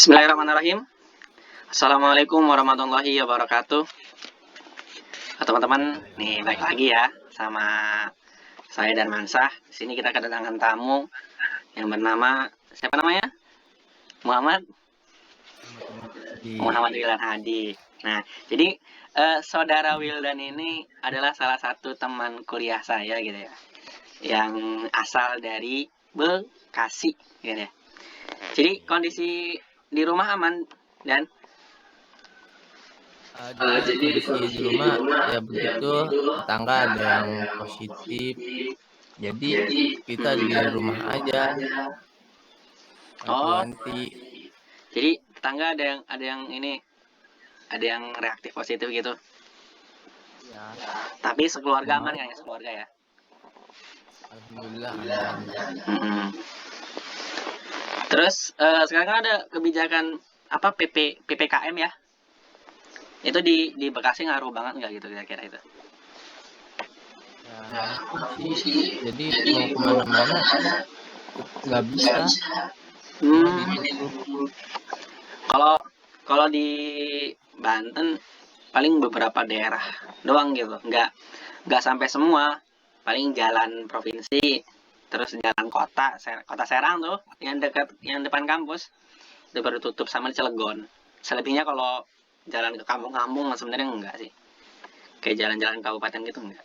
Bismillahirrahmanirrahim. Assalamualaikum warahmatullahi wabarakatuh. Teman-teman, nih balik lagi ya sama saya dan Mansah. Di sini kita kedatangan tamu yang bernama siapa namanya? Muhammad Wildan Hadi. Nah, jadi saudara Wildan ini adalah salah satu teman kuliah saya gitu ya, yang asal dari Bekasi gitu ya. Jadi kondisi di rumah aman dan jadi kondisi di rumah ya begitu, tetangga ada yang positif, jadi kita di rumah aja oh, wanti-wanti. jadi tetangga ada yang ini ada yang reaktif positif gitu. Ya, Tapi sekeluarga aman kan ya, sekeluarga ya. alhamdulillah aman. Terus sekarang kan ada kebijakan apa PPKM ya. Itu di Bekasi ngaruh banget nggak gitu kira-kira itu? Ya sih, jadi mau kemana-mana nggak bisa, semua ditutup. Kalau di Banten paling beberapa daerah doang gitu, nggak sampai semua. Paling jalan provinsi, terus jalan kota Serang tuh yang depan kampus udah baru tutup sama di Cilegon. Selebihnya kalau jalan ke kampung-kampung sebenarnya enggak sih, kayak jalan-jalan kabupaten gitu enggak.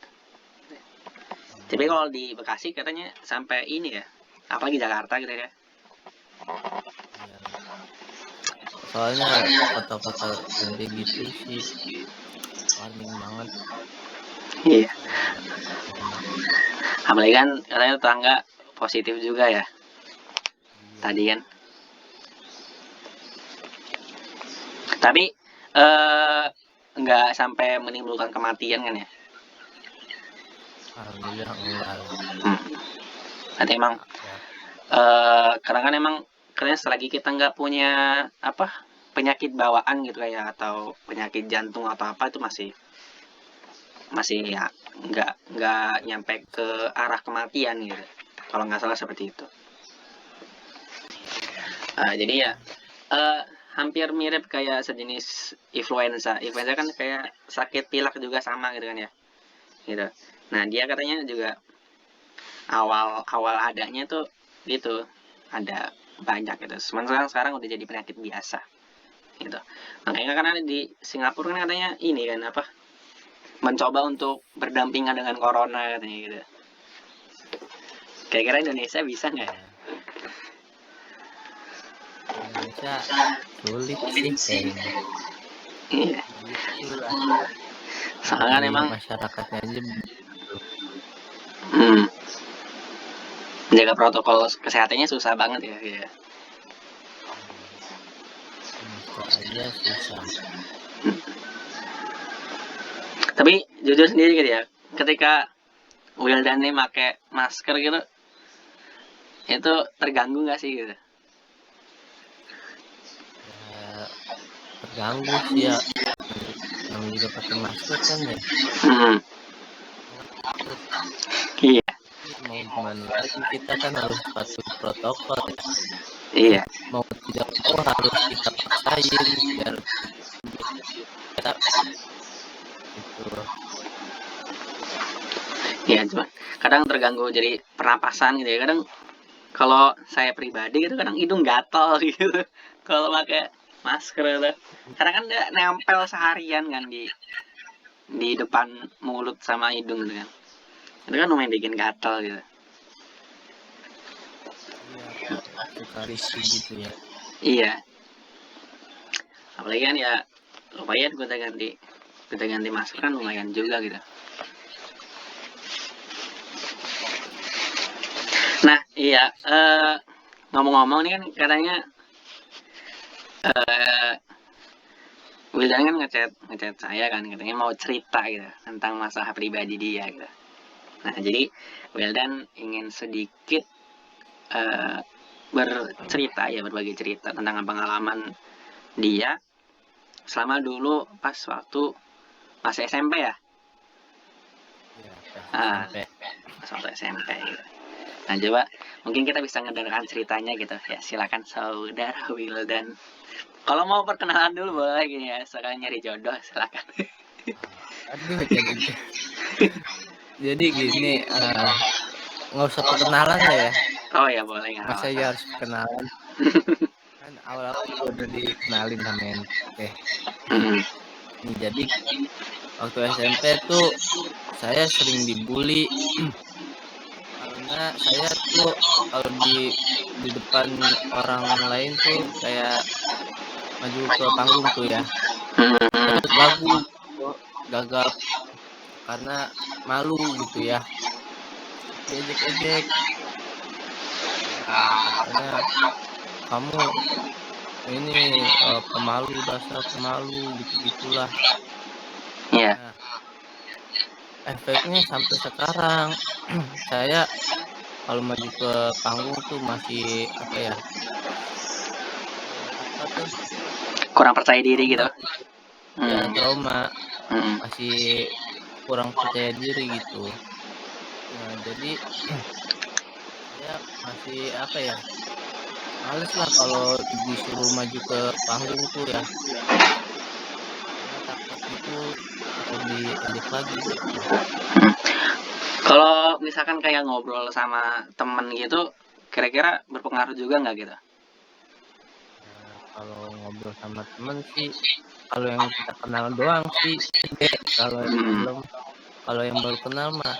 Tapi kalau di Bekasi katanya sampai ini ya, apalagi Jakarta gitu ya. Soalnya kota-kota gede gitu sih warning banget. Iya. Apalagi kan katanya tetangga positif juga ya. Tadi kan. Tapi nggak sampai menimbulkan kematian kan ya? Alhamdulillah enggak. Nanti emang karena kan emang karena selagi kita nggak punya apa penyakit bawaan gitu kayak atau penyakit jantung atau apa itu masih ya nggak nyampe ke arah kematian gitu. Kalau nggak salah seperti itu. Jadi ya hampir mirip kayak sejenis influenza. Influenza kan kayak sakit pilek juga sama gitu kan ya. Gitu. Nah, dia katanya juga awal adanya tuh gitu. Ada banyak gitu. Sekarang udah jadi penyakit biasa. Gitu. Makanya kan di Singapura kan katanya ini kan apa? Mencoba untuk berdampingan dengan corona katanya gitu. Kira-kira Indonesia bisa nggak? Indonesia sulit sih kayaknya. Iya. Itulah. Soalnya kan emang masyarakatnya aja menjaga protokol kesehatannya susah banget ya. Ya. aja susah. Tapi jujur sendiri gitu ya, ketika Wildan nih pakai masker gitu, itu terganggu nggak sih gitu? Ya, terganggu sih ya. Yang juga pakai masker kan ya. Iya. Mau gimana lagi, kita kan harus patuh protokol ya. Iya. Mau tidak mau harus kita paksain biar kita gitu. Iya, cuma kadang terganggu jadi pernapasan gitu ya. Kadang kalau saya pribadi gitu kadang hidung gatal gitu kalau pakai masker gitu. Karena kan dia nempel seharian kan di depan mulut sama hidung gitu kan. Itu kan lumayan bikin gatal gitu. Iya, suka risih gitu ya. Iya. Apalagi kan ya lumayan kita ganti masker kan lumayan juga gitu. Nah, iya, ngomong-ngomong nih kan katanya Wildan kan ngechat saya kan katanya mau cerita gitu tentang masalah pribadi dia gitu. Nah, jadi Wildan ingin sedikit bercerita ya, berbagi cerita tentang pengalaman dia selama dulu pas waktu masih SMP ya. Iya, pas SMP. Pas waktu SMP gitu. Nah, coba mungkin kita bisa ngedengarkan ceritanya gitu ya. Silakan Saudara Wildan. Kalau mau perkenalan dulu boleh gini ya, sekalian nyari jodoh silakan. Aduh, jadi gini, nggak usah perkenalan lah ya. Oh ya boleh, nggak Masa ya masalah. harus perkenalan? Kan awal-awal juga udah dikenalin sama ente. Mm-mm. Jadi waktu SMP tuh saya sering dibully karena saya tuh kalau di depan orang lain tuh kayak maju ke panggung tuh ya, Mm-mm. cepet lagu gitu, gagap karena malu gitu ya, diejek-ejek, katanya kamu ini pemalu, dasar pemalu, gitu-gitulah. Iya. Nah, efeknya sampai sekarang saya kalau maju ke panggung tuh masih apa ya, apa tuh, Kurang percaya diri trauma gitu. gitu. Ya Mm. trauma, Mm-mm. masih kurang percaya diri gitu. Nah, jadi saya masih apa ya, males lah kalau disuruh maju ke panggung tuh ya, karena takut itu atau diejek lagi gitu. Mm. Kalau misalkan kayak ngobrol sama temen gitu, kira-kira berpengaruh juga nggak gitu? Nah, kalau ngobrol sama temen sih, kalau yang kita kenal doang sih pede, kalau yang Mm. belum, kalau yang baru kenal mah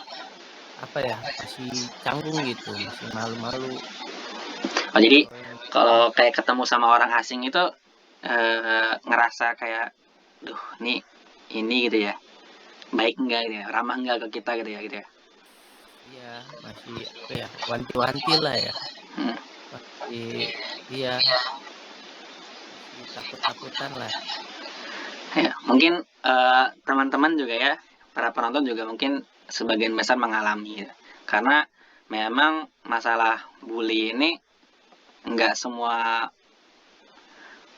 apa ya, masih canggung gitu, masih malu-malu. Oh, jadi Kalau yang kalau kayak ketemu sama orang asing itu ngerasa kayak, duh, ini gitu ya, baik enggak gitu ya, ramah enggak ke kita gitu ya. iya masih apa ya, wanti-wanti lah ya, Hmm. masih iya, masih takut-takutan lah. Ya, mungkin teman-teman juga ya, para penonton juga mungkin sebagian besar mengalami gitu. Karena memang masalah bully ini enggak semua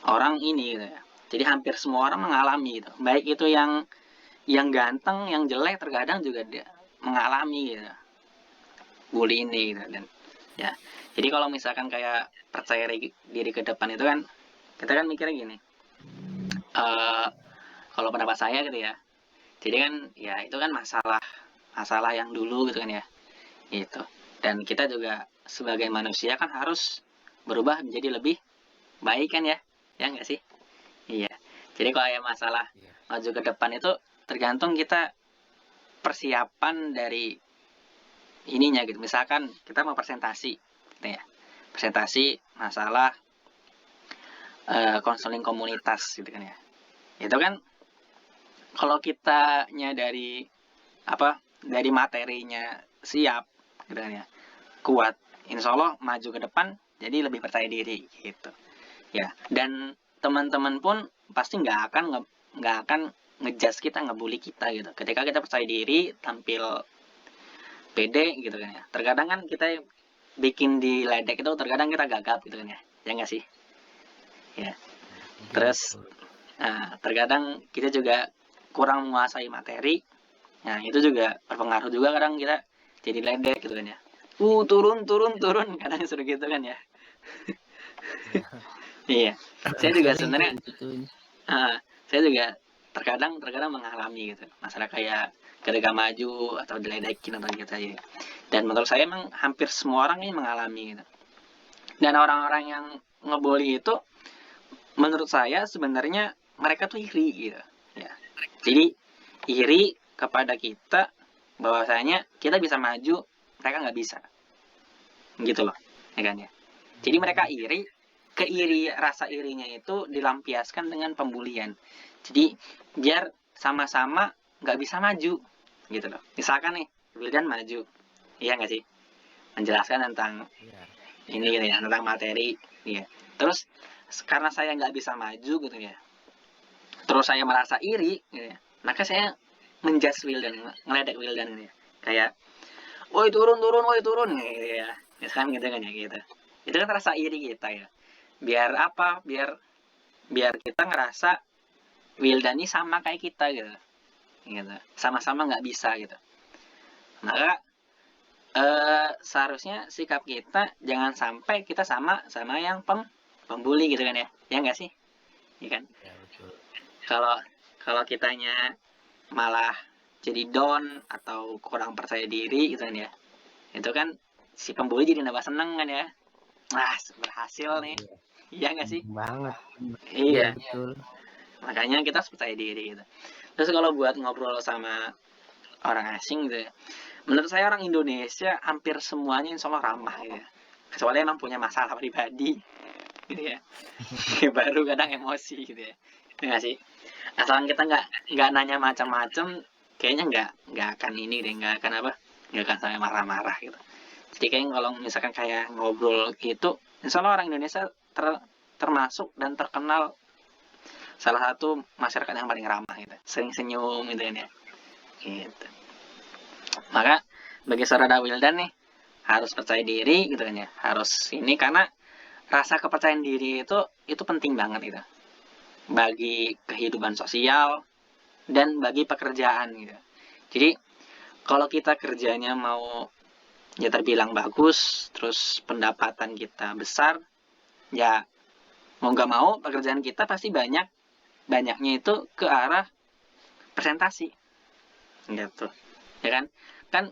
orang ini gitu ya. Jadi hampir semua orang mengalami gitu. Baik itu yang ganteng, yang jelek terkadang juga dia mengalami gitu, bully ini gitu. Dan ya, jadi kalau misalkan kayak percaya diri ke depan itu kan, kita kan mikirnya gini, eh kalau pendapat saya gitu ya, jadi kan ya itu kan masalah masalah yang dulu gitu kan ya, gitu. Dan kita juga sebagai manusia kan harus berubah menjadi lebih baik kan ya nggak sih? Iya. Jadi kalau ada masalah Iya. maju ke depan itu tergantung kita persiapan dari ininya gitu. Misalkan kita mau presentasi gitu ya. Presentasi masalah konseling komunitas gitu kan ya. Itu kan kalau kitanya dari apa? Dari materinya siap gitu kan ya. Kuat. Insya Allah maju ke depan jadi lebih percaya diri gitu. Ya, dan teman-teman pun pasti nggak akan ngejudge kita, ngebully kita gitu. Ketika kita percaya diri, tampil pede gitu kan ya. Terkadang kan kita bikin diledek itu terkadang kita gagap gitu kan ya. Ya nggak sih? Ya. Iya Terus betul. terkadang kita juga kurang menguasai materi. Nah, itu juga berpengaruh juga kadang kita jadi ledek gitu kan ya. Turun, turun, turun. Kadang suruh gitu kan ya. Iya. Iya. Saya juga Sering tuh sebenarnya digituin. saya juga terkadang mengalami gitu masalah kayak ketika maju atau diledekin atau gitu aja. Dan menurut saya emang hampir semua orang ini mengalami gitu. Dan orang-orang yang ngebully itu menurut saya sebenarnya mereka tuh iri gitu ya. Jadi iri kepada kita bahwasanya kita bisa maju, mereka nggak bisa gitu loh, ya kan ya. Jadi mereka iri, rasa irinya itu dilampiaskan dengan pembulian. Jadi biar sama-sama nggak bisa maju, gitu loh. Misalkan nih, Wildan maju, iya nggak sih? Menjelaskan tentang Iya. ini gitu ya, tentang materi, iya. Terus karena saya nggak bisa maju gitu ya, terus saya merasa iri, gitu ya, maka saya menjudge Wildan, ngeledek Wildan gitu ya. Kayak, woi turun turun, woi turun, gitu ya. Misalkan gitu kan ya gitu. Itu kan rasa iri kita ya. Biar apa? Biar kita ngerasa Wildan ini sama kayak kita gitu, sama-sama nggak bisa gitu. Maka seharusnya sikap kita jangan sampai kita sama yang pembuli gitu kan ya. Ya nggak sih? Ya kan? Ya betul. Kalau kalau kitanya malah jadi down atau kurang percaya diri gitu kan ya. Itu kan si pembuli jadi nambah seneng kan ya. Nah, berhasil nih. Iya, Iya nggak sih? banget. Iya Iya. betul. Makanya kita harus percaya diri gitu. Terus kalau buat ngobrol sama orang asing gitu ya, menurut saya orang Indonesia hampir semuanya insya Allah ramah gitu ya. Kecuali emang punya masalah pribadi gitu ya. Baru kadang emosi gitu ya. Ya nggak sih? Asalkan kita nggak nanya macam-macam, kayaknya nggak akan ini deh, nggak akan apa, nggak akan sampai marah-marah gitu. Jadi kayaknya kalau misalkan kayak ngobrol gitu, insya Allah orang Indonesia termasuk dan terkenal salah satu masyarakat yang paling ramah gitu, sering senyum gitu kan ya. Gitu. Maka bagi saudara Wildan nih harus percaya diri gitu kan ya, harus ini karena rasa kepercayaan diri itu penting banget gitu bagi kehidupan sosial dan bagi pekerjaan gitu. Jadi kalau kita kerjanya mau ya terbilang bagus, terus pendapatan kita besar, ya mau nggak mau pekerjaan kita pasti banyaknya itu ke arah presentasi gitu, ya kan? Kan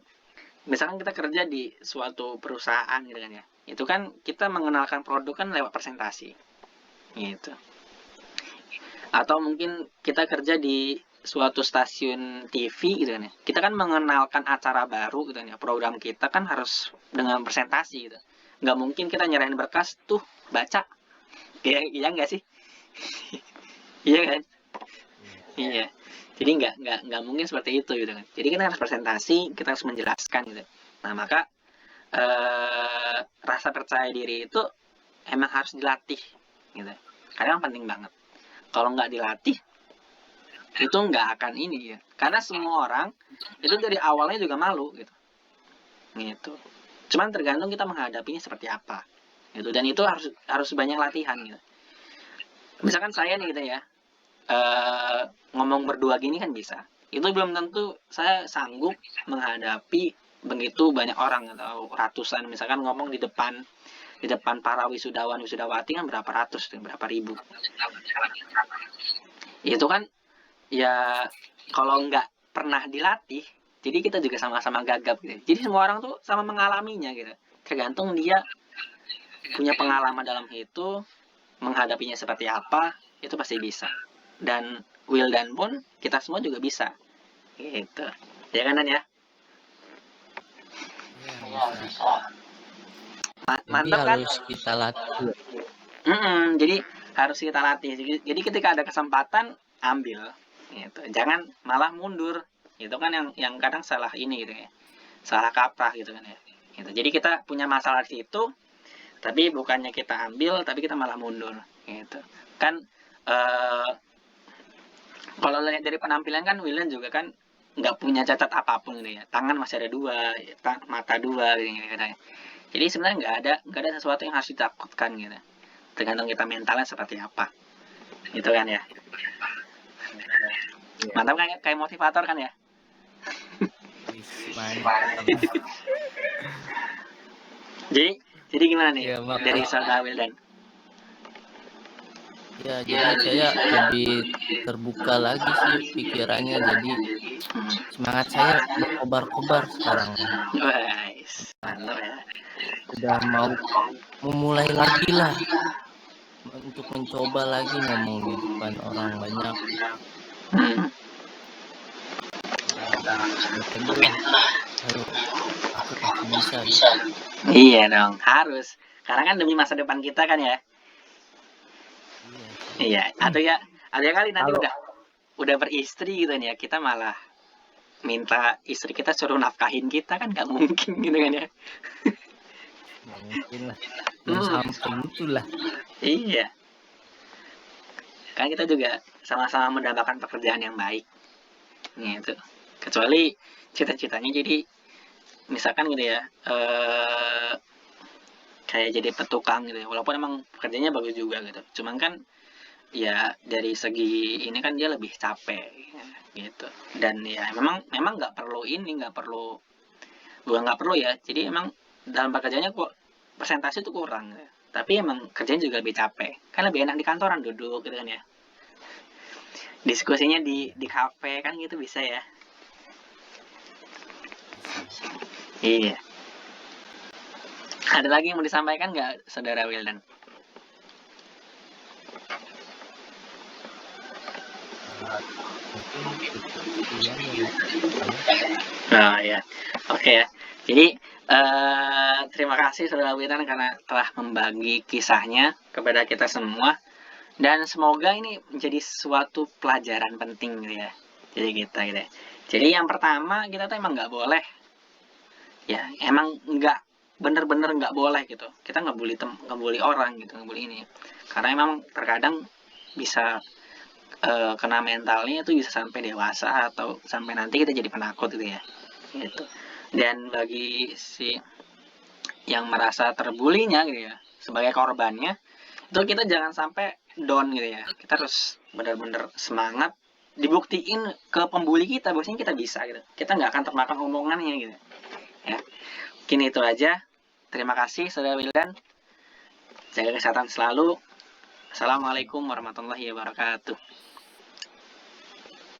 misalkan kita kerja di suatu perusahaan gitu kan ya, itu kan kita mengenalkan produk kan lewat presentasi gitu. Atau mungkin kita kerja di suatu stasiun TV gitu kan ya, kita kan mengenalkan acara baru gitu kan ya, program kita kan harus dengan presentasi gitu. Nggak mungkin kita nyerahin berkas tuh baca, ya iya nggak sih? Iya kan? Iya. Jadi nggak mungkin seperti itu gitu kan. Jadi kita harus presentasi, kita harus menjelaskan gitu. Nah maka rasa percaya diri itu emang harus dilatih gitu. Karena penting banget. Kalau nggak dilatih itu nggak akan ini ya. Karena semua orang itu dari awalnya juga malu gitu. Gitu. Cuman tergantung kita menghadapinya seperti apa. Gitu. Dan itu harus banyak latihan gitu. Misalkan saya nih gitu ya, ngomong berdua gini kan bisa. Itu belum tentu saya sanggup menghadapi begitu banyak orang atau ratusan, misalkan ngomong di depan para wisudawan wisudawati kan berapa ratus, berapa ribu. Itu kan ya kalau nggak pernah dilatih, jadi kita juga sama-sama gagap gitu. Jadi semua orang tuh sama mengalaminya gitu. Tergantung dia punya pengalaman dalam itu, menghadapinya seperti apa, itu pasti bisa. Dan Wildan pun kita semua juga bisa. Gitu. Ya kanan ya? Iya bisa. Jadi Mantap kan? harus kita latih. Jadi harus kita latih. Jadi ketika ada kesempatan, ambil. Gitu. Jangan malah mundur. Itu kan yang kadang salah ini gitu ya. Salah kaprah gitu kan ya. Gitu. Jadi kita punya masalah di situ, tapi bukannya kita ambil, tapi kita malah mundur. Gitu. Kan kalau lihat dari penampilan kan William juga kan nggak punya cacat apapun gitu ya. Tangan masih ada dua, mata dua gitu ya. Jadi sebenarnya nggak ada sesuatu yang harus ditakutkan gitu. Tergantung kita mentalnya seperti apa. Gitu kan ya. Mantap kan, kayak motivator kan ya. Mantap. Jadi gimana nih Ya, dari saudara Wildan? Ya, jadi saya lebih terbuka lagi sih pikirannya. Jadi semangat saya berkobar-kobar sekarang. Guys, mantap ya. Udah mau memulai lagi lah untuk mencoba lagi ngomong di depan orang banyak. Coba lah. Ayo, aku pasti bisa. Iya dong, harus. Karena kan demi masa depan kita kan ya. Iya, atau ya kali nanti udah beristri gitu ya, kita malah minta istri kita suruh nafkahin kita kan nggak mungkin gitu kan ya. Nggak mungkin lah. Sampai itulah. Iya. Kan kita juga sama-sama mendapatkan pekerjaan yang baik. Gitu. Kecuali cita-citanya jadi misalkan gitu ya, kayak jadi petukang gitu ya. Walaupun emang pekerjaannya bagus juga gitu. Cuman kan ya dari segi ini kan dia lebih capek gitu. Dan ya memang nggak perlu bukan nggak perlu ya, jadi emang dalam pekerjaannya kok persentase itu kurang ya. Tapi emang kerjanya juga lebih capek, kan lebih enak di kantoran duduk gitu kan ya, diskusinya di kafe kan gitu bisa ya. Iya, ada lagi yang mau disampaikan nggak saudara Wildan? Mungkin cukup sekian dari saya. Nah ya, oke ya. Jadi terima kasih saudara Wildan karena telah membagi kisahnya kepada kita semua, dan semoga ini menjadi suatu pelajaran penting gitu ya. Jadi kita gitu ya. Jadi yang pertama kita tuh emang nggak boleh ya, emang nggak bener-bener nggak boleh gitu. Kita nggak bully orang gitu, nggak bully ini. Karena emang terkadang bisa kena mentalnya itu bisa sampai dewasa atau sampai nanti kita jadi penakut gitu ya. Gitu. Dan bagi si yang merasa terbulinya gitu ya, sebagai korbannya, itu kita jangan sampai down gitu ya. Kita harus benar-benar semangat, dibuktiin ke pembuli kita bahwasanya kita bisa gitu. Kita nggak akan termakan omongannya gitu ya. Mungkin itu aja. Terima kasih saudara Wildan, jaga kesehatan selalu. Assalamualaikum warahmatullahi wabarakatuh.